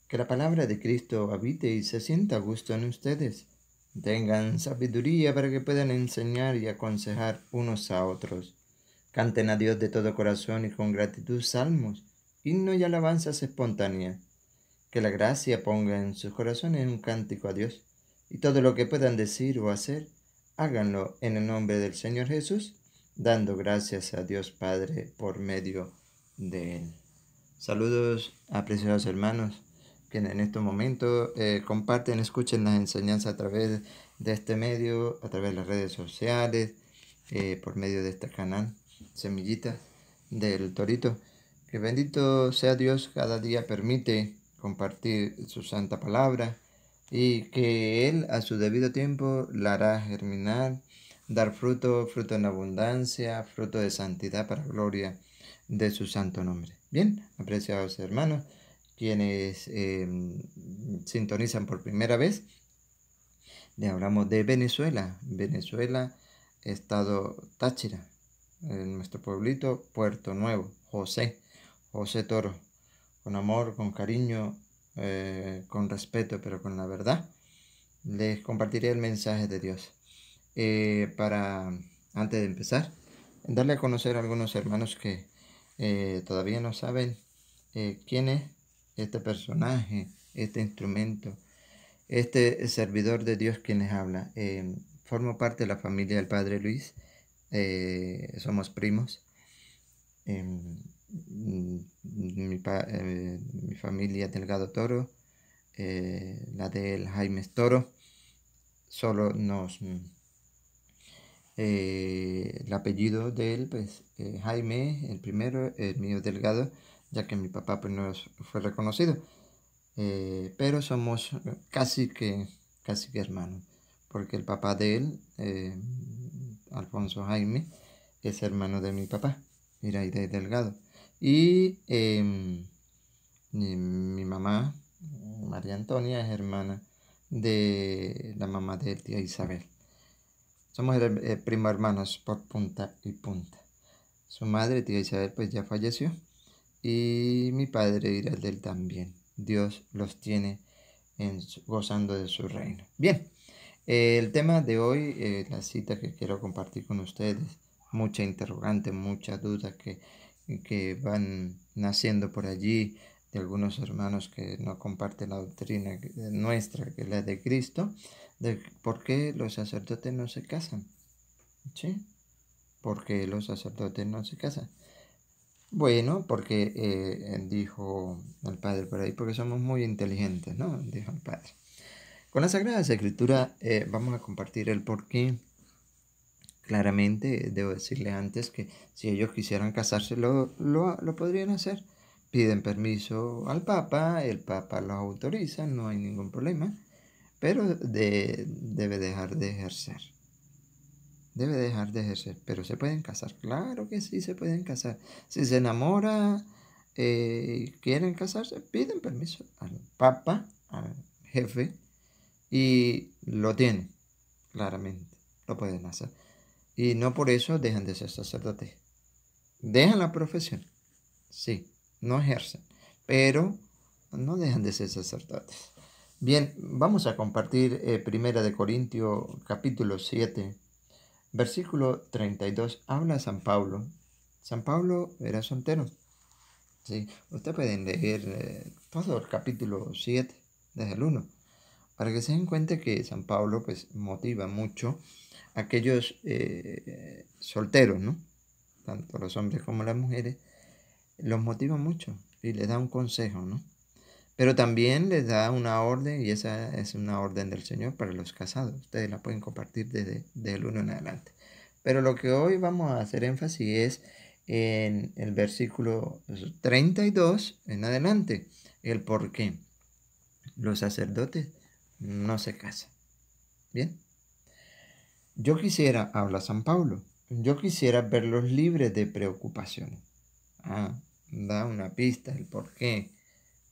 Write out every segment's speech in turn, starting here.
Que la palabra de Cristo habite y se sienta a gusto en ustedes. Tengan sabiduría para que puedan enseñar y aconsejar unos a otros. Canten a Dios de todo corazón y con gratitud salmos, himnos y alabanzas espontáneas. Que la gracia ponga en sus corazones un cántico a Dios, y todo lo que puedan decir o hacer, háganlo en el nombre del Señor Jesús, dando gracias a Dios Padre por medio de Él. Saludos, apreciados hermanos, que en estos momentos comparten, escuchen las enseñanzas a través de este medio, a través de las redes sociales, por medio de este canal, Semillitas del Torito. Que bendito sea Dios, cada día permite compartir su santa palabra y que Él a su debido tiempo la hará germinar, dar fruto, fruto en abundancia, fruto de santidad para gloria de su santo nombre. Bien, apreciados hermanos, quienes sintonizan por primera vez, le hablamos de Venezuela. Venezuela, estado Táchira, en nuestro pueblito Puerto Nuevo. José Toro, con amor, con cariño, con respeto, pero con la verdad, les compartiré el mensaje de Dios. Antes de empezar, darle a conocer a algunos hermanos que todavía no saben quién es este personaje, este instrumento, este servidor de Dios quien les habla. Formo parte de la familia del Padre Luis, somos primos. Mi familia Delgado Toro, la del Jaime Toro, solo el apellido de él, pues Jaime, el primero, el mío Delgado, ya que mi papá pues no fue reconocido. Pero somos casi que hermanos, porque el papá de él, Alfonso Jaime, es hermano de mi papá, Iraide Delgado. Y mi mamá, María Antonia, es hermana de la mamá de tía Isabel. Somos primo hermanos por punta y punta. Su madre, tía Isabel, pues ya falleció. Y mi padre, Iraide, también. Dios los tiene gozando de su reino. Bien, el tema de hoy, la cita que quiero compartir con ustedes, mucha interrogante, muchas dudas que van naciendo por allí de algunos hermanos que no comparten la doctrina nuestra, que es la de Cristo, de por qué los sacerdotes no se casan. ¿Sí? ¿Por qué los sacerdotes no se casan? Bueno, porque dijo el Padre por ahí, porque somos muy inteligentes, ¿no? Dijo el Padre. Con la Sagrada Escritura vamos a compartir el porqué. Claramente, debo decirle antes que si ellos quisieran casarse, lo podrían hacer. Piden permiso al Papa, el Papa los autoriza, no hay ningún problema, pero debe dejar de ejercer. Debe dejar de ejercer, pero se pueden casar. Claro que sí se pueden casar. Si se enamora y quieren casarse, piden permiso al Papa, al jefe, y lo tienen, claramente. Lo pueden hacer. Y no por eso dejan de ser sacerdotes. Dejan la profesión, sí, no ejercen, pero no dejan de ser sacerdotes. Bien, vamos a compartir 1 Corintios capítulo 7. Versículo 32, habla San Pablo. San Pablo era soltero. ¿Sí? Ustedes pueden leer todo el capítulo 7, desde el 1, para que se den cuenta que San Pablo pues, motiva mucho a aquellos solteros, ¿no? Tanto los hombres como las mujeres, los motiva mucho y les da un consejo, ¿no? Pero también les da una orden, y esa es una orden del Señor para los casados. Ustedes la pueden compartir desde el 1 en adelante. Pero lo que hoy vamos a hacer énfasis es en el versículo 32 en adelante, el por qué los sacerdotes no se casan. Bien. Yo quisiera, habla San Pablo, yo quisiera verlos libres de preocupaciones. Da una pista, el por qué,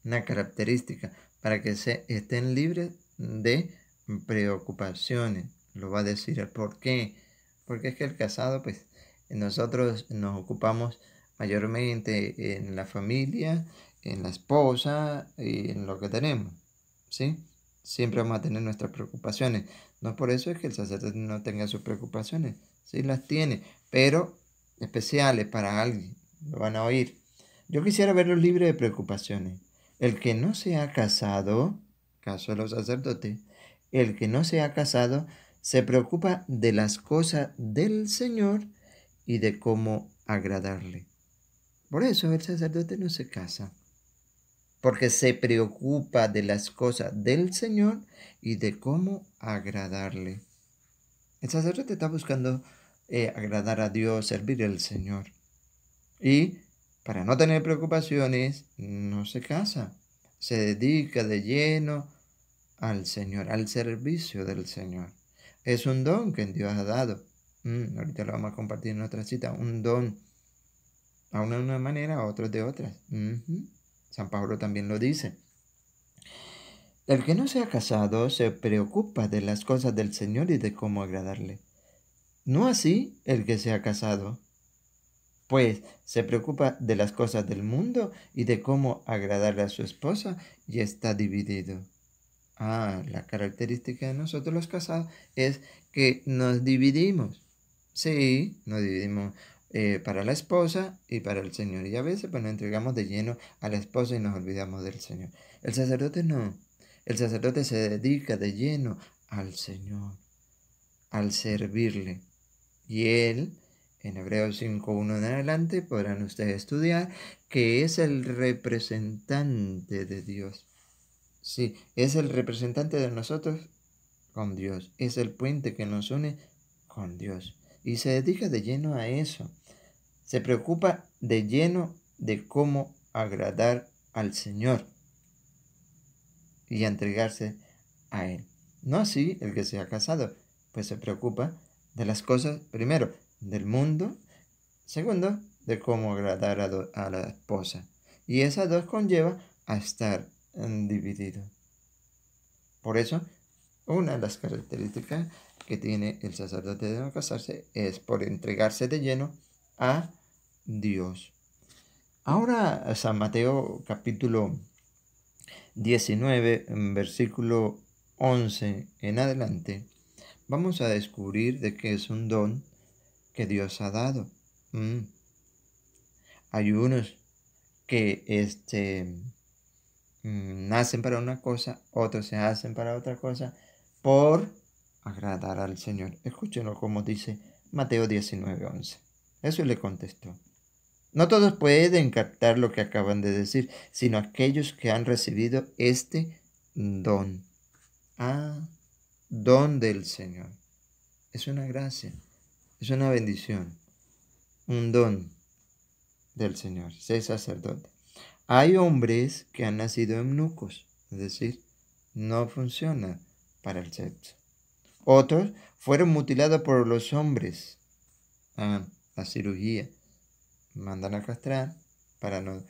una característica, para que estén libres de preocupaciones. Lo va a decir el por qué. Porque es que el casado, pues, nosotros nos ocupamos mayormente en la familia, en la esposa y en lo que tenemos, ¿sí? Siempre vamos a tener nuestras preocupaciones. No por eso es que el sacerdote no tenga sus preocupaciones, sí las tiene, pero especiales para alguien, lo van a oír. Yo quisiera verlos libres de preocupaciones. El que no se ha casado, caso de los sacerdotes, el que no se ha casado se preocupa de las cosas del Señor y de cómo agradarle. Por eso el sacerdote no se casa, porque se preocupa de las cosas del Señor y de cómo agradarle. El sacerdote está buscando agradar a Dios, servir al Señor. Y para no tener preocupaciones, no se casa. Se dedica de lleno al Señor, al servicio del Señor. Es un don que Dios ha dado. Ahorita lo vamos a compartir en otra cita. Un don. A uno de una manera, a otros de otras. San Pablo también lo dice. El que no se ha casado se preocupa de las cosas del Señor y de cómo agradarle. No así el que se ha casado, pues se preocupa de las cosas del mundo y de cómo agradarle a su esposa y está dividido. La característica de nosotros los casados es que nos dividimos. Sí, nos dividimos para la esposa y para el Señor. Y a veces pues nos entregamos de lleno a la esposa y nos olvidamos del Señor. El sacerdote no. El sacerdote se dedica de lleno al Señor, al servirle. Y él, en Hebreos 5:1 en adelante, podrán ustedes estudiar que es el representante de Dios. Sí, es el representante de nosotros con Dios. Es el puente que nos une con Dios. Y se dedica de lleno a eso. Se preocupa de lleno de cómo agradar al Señor y entregarse a Él. No así el que se ha casado, pues se preocupa de las cosas, primero, del mundo, segundo, de cómo agradar a la esposa. Y esas dos conlleva a estar dividido. Por eso, una de las características que tiene el sacerdote de no casarse es por entregarse de lleno a Dios. Ahora, San Mateo capítulo 19, versículo 11 en adelante, vamos a descubrir de que es un don que Dios ha dado. Hay unos que nacen para una cosa, otros se hacen para otra cosa, por agradar al Señor. Escúchenlo como dice Mateo 19:11. Eso le contestó. No todos pueden captar lo que acaban de decir, sino aquellos que han recibido este don. Don del Señor. Es una gracia, es una bendición, un don del Señor, ser sacerdote. Hay hombres que han nacido eunucos, es decir, no funciona para el sexo. Otros fueron mutilados por los hombres. La cirugía. Mandan a castrar para no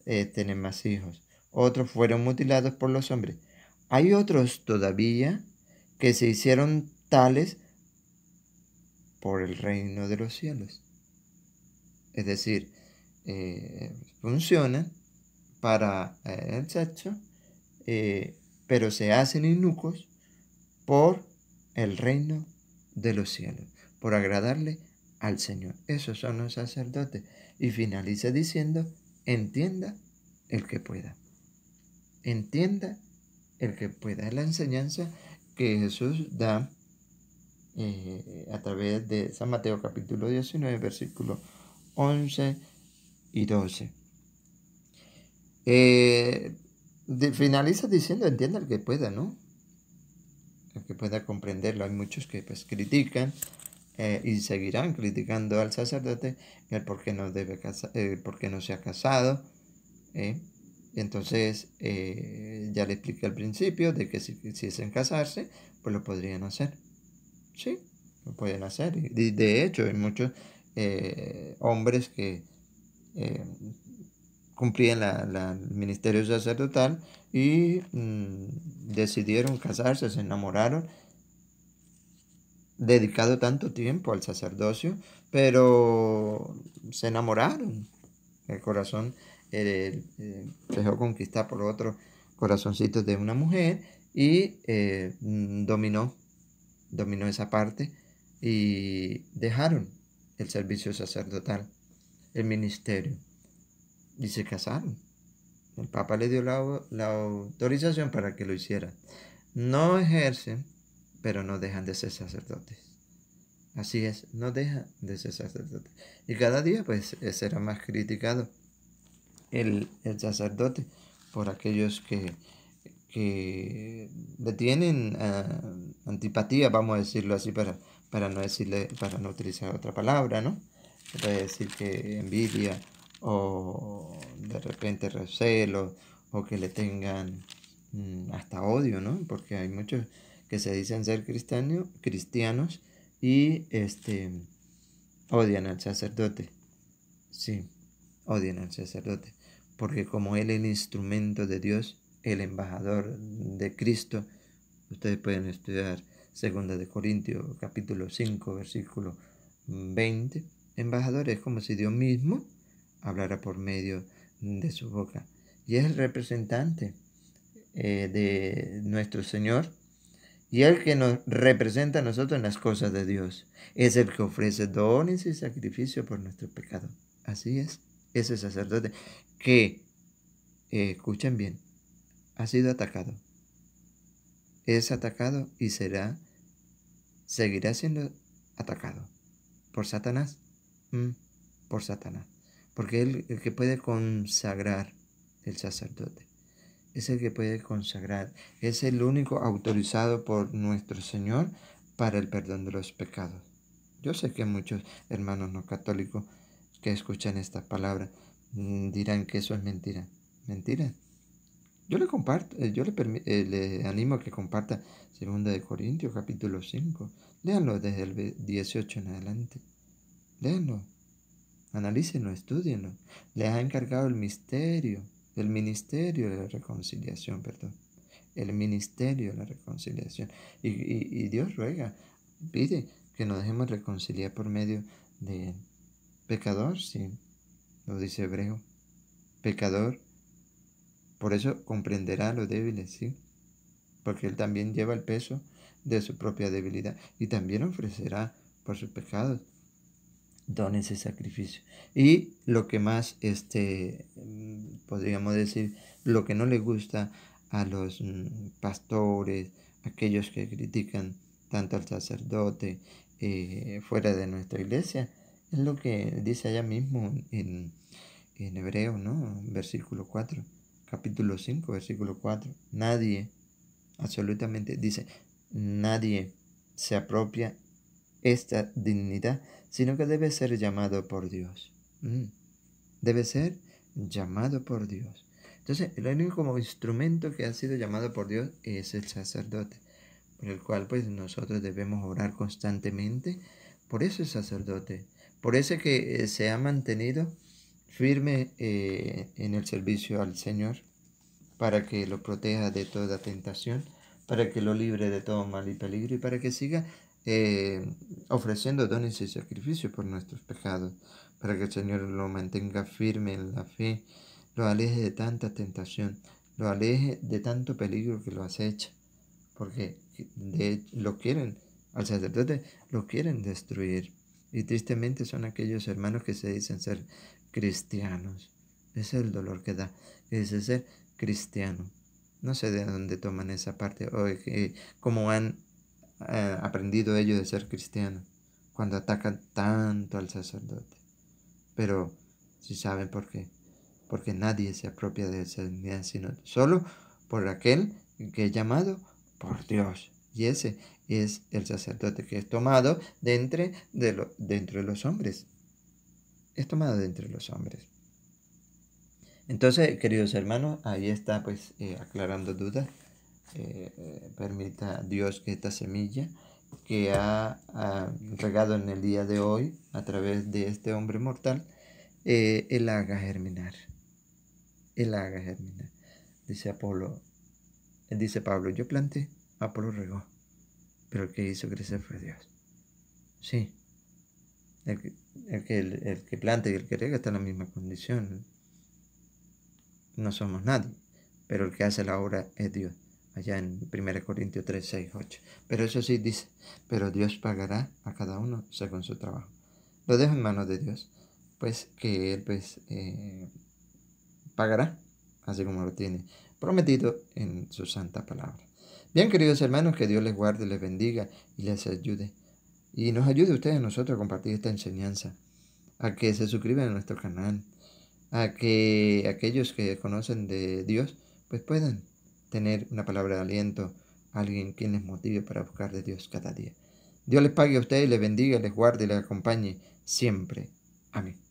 tener más hijos. Otros fueron mutilados por los hombres. Hay otros todavía que se hicieron tales por el reino de los cielos. Es decir, funcionan para el sexo, pero se hacen eunucos por el reino de los cielos, por agradarle al Señor. Esos son los sacerdotes. Y finaliza diciendo, entienda el que pueda. Entienda el que pueda. Es la enseñanza que Jesús da a través de San Mateo capítulo 19, versículos 11 y 12. Finaliza diciendo, entienda el que pueda, ¿no? El que pueda comprenderlo. Hay muchos que pues critican y seguirán criticando al sacerdote el por qué no debe casar, por qué no se ha casado. Y entonces ya le expliqué al principio de que si quisiesen casarse, pues lo podrían hacer. Sí, lo pueden hacer. Y de hecho, hay muchos hombres que cumplían el ministerio sacerdotal y decidieron casarse, se enamoraron, dedicado tanto tiempo al sacerdocio, pero se enamoraron. El corazón se dejó conquistar por otros corazoncitos de una mujer y dominó esa parte y dejaron el servicio sacerdotal, el ministerio, y se casaron. El Papa le dio la autorización para que lo hicieran. No ejercen, pero no dejan de ser sacerdotes. Así es, no dejan de ser sacerdotes. Y cada día pues será más criticado el sacerdote por aquellos que le tienen antipatía, vamos a decirlo así, para no decirle, para no utilizar otra palabra, ¿no? Se puede decir que envidia o de repente recelo o que le tengan hasta odio, ¿no? Porque hay muchos que se dicen ser cristianos y odian al sacerdote. Sí, odian al sacerdote, porque como él es el instrumento de Dios, el embajador de Cristo, ustedes pueden estudiar 2 Corintios capítulo 5, versículo 20, embajador es como si Dios mismo hablara por medio de su boca. Y es el representante de nuestro Señor y el que nos representa a nosotros en las cosas de Dios. Es el que ofrece dones y sacrificios por nuestro pecado. Así es, ese sacerdote que, escuchen bien, ha sido atacado. Es atacado y seguirá siendo atacado. ¿Por Satanás? Por Satanás. Porque él el que puede consagrar el sacerdote. Es el que puede consagrar. Es el único autorizado por nuestro Señor para el perdón de los pecados. Yo sé que muchos hermanos no católicos que escuchan esta palabra dirán que eso es mentira. Mentira. Yo le comparto, le animo a que comparta 2 Corintios capítulo 5. Léanlo desde el 18 en adelante. Léanlo, analícenlo, estudienlo. Le ha encargado el ministerio de la reconciliación, perdón. El ministerio de la reconciliación. Y Dios ruega, pide que nos dejemos reconciliar por medio de pecador, sí, lo dice Hebreo. Pecador, por eso comprenderá a los débiles, sí, porque Él también lleva el peso de su propia debilidad y también ofrecerá por sus pecados dones y sacrificio. Y lo que más, podríamos decir, lo que no le gusta a los pastores, aquellos que critican tanto al sacerdote fuera de nuestra iglesia, es lo que dice allá mismo en Hebreo, ¿no? Versículo 4, capítulo 5, versículo 4. Nadie, absolutamente, dice, nadie se apropia esta dignidad, sino que debe ser llamado por Dios. Debe ser llamado por Dios. Entonces, el único como instrumento que ha sido llamado por Dios es el sacerdote, por el cual pues nosotros debemos orar constantemente por ese sacerdote, por ese que se ha mantenido firme en el servicio al Señor, para que lo proteja de toda tentación, para que lo libre de todo mal y peligro y para que siga ofreciendo dones y sacrificios por nuestros pecados, para que el Señor lo mantenga firme en la fe, lo aleje de tanta tentación, lo aleje de tanto peligro que lo acecha, porque lo quieren, al sacerdote lo quieren destruir. Y tristemente son aquellos hermanos que se dicen ser cristianos. Ese es el dolor que da, es ser cristiano. No sé de dónde toman esa parte o cómo han aprendido ellos de ser cristianos cuando atacan tanto al sacerdote. Pero si saben por qué. Porque nadie se apropia de esa dignidad sino solo por aquel que es llamado por Dios. Y ese es el sacerdote que es tomado de entre los hombres. Es tomado de entre los hombres. Entonces, queridos hermanos, ahí está pues aclarando dudas. Permita Dios que esta semilla que ha regado en el día de hoy a través de este hombre mortal, Él haga germinar. Él haga germinar. Dice Pablo, yo planté, Apolo regó, pero el que hizo crecer fue Dios. Sí, el que planta y el que rega está en la misma condición. no somos nadie, pero el que hace la obra es Dios. Allá en 1 Corintios 3, 6, 8. Pero eso sí dice, pero Dios pagará a cada uno según su trabajo. Lo dejo en manos de Dios, pues que Él pagará, así como lo tiene prometido en su santa palabra. Bien, queridos hermanos, que Dios les guarde, les bendiga y les ayude. Y nos ayude a ustedes, a nosotros, a compartir esta enseñanza, a que se suscriban a nuestro canal, a que aquellos que conocen de Dios, pues puedan tener una palabra de aliento, alguien quien les motive para buscar de Dios cada día. Dios les pague a ustedes, les bendiga, les guarde y les acompañe siempre. Amén.